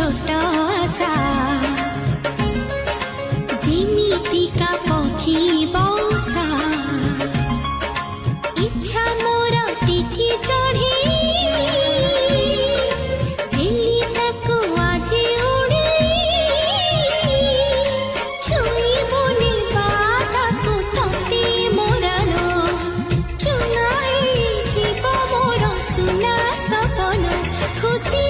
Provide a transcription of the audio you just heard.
छोट आशा जिमितिका पक्षी बसा इच्छा मोर टिकी चढ़ी हेली ताकू आज उड़ी छुई बुनी बाताकू तोती मोरन चुनाई जीव मोर सुना सपन खुशी